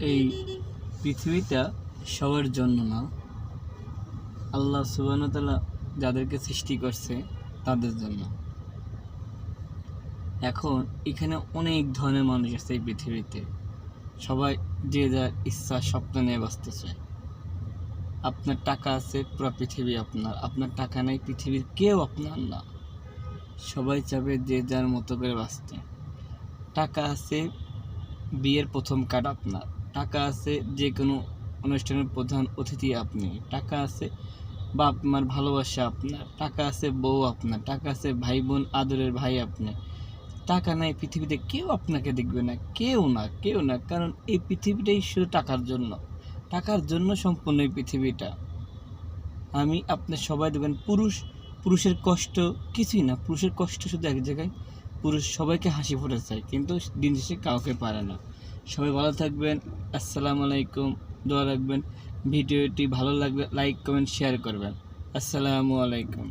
এই পৃথিবীটা সবার জন্য না, আল্লাহ সুবহানাহু ওয়া তাআলা যাদেরকে সৃষ্টি করছে তাদের জন্য। এখন এখানে অনেক ধরনের মানুষ আছে এই পৃথিবীতে, সবাই যে যার ইচ্ছা স্বপ্ন নিয়ে বাঁচতেছে। আপনার টাকা আছে, পুরো পৃথিবী আপনার। আপনার টাকা নেই, পৃথিবীর কেউ আপনার না। সবাই চাবে যে যার মতো করে বাঁচতে। টাকা আছে, বিয়ের প্রথম কার্ড আপনার। টাকা আছে, যে কোনো অনুষ্ঠানের প্রধান অতিথি আপনি। টাকা আছে, বাপ মার ভালোবাসা আপনার। টাকা আছে, বউ আপনার। টাকা আছে, ভাই বোন আদরের ভাই আপনি। টাকা নাই, পৃথিবীতে কেউ আপনাকে দেখবে না, কেউ না। কারণ এই পৃথিবীটাই শুধু টাকার জন্য, টাকার জন্য সম্পূর্ণ এই পৃথিবীটা। আপনি সবাই দেখবেন, পুরুষের কষ্ট কিছুই না। পুরুষের কষ্ট শুধু এক জায়গায়, পুরুষ সবাইকে হাসি ফোটা চায়, কিন্তু দিন শেষে কাউকে পারে না। সবাই ভালো থাকবেন। আসসালামু আলাইকুম। দোয়া রাখবেন। ভিডিওটি ভালো লাগলে লাইক কমেন্ট শেয়ার করবেন। আসসালামু আলাইকুম।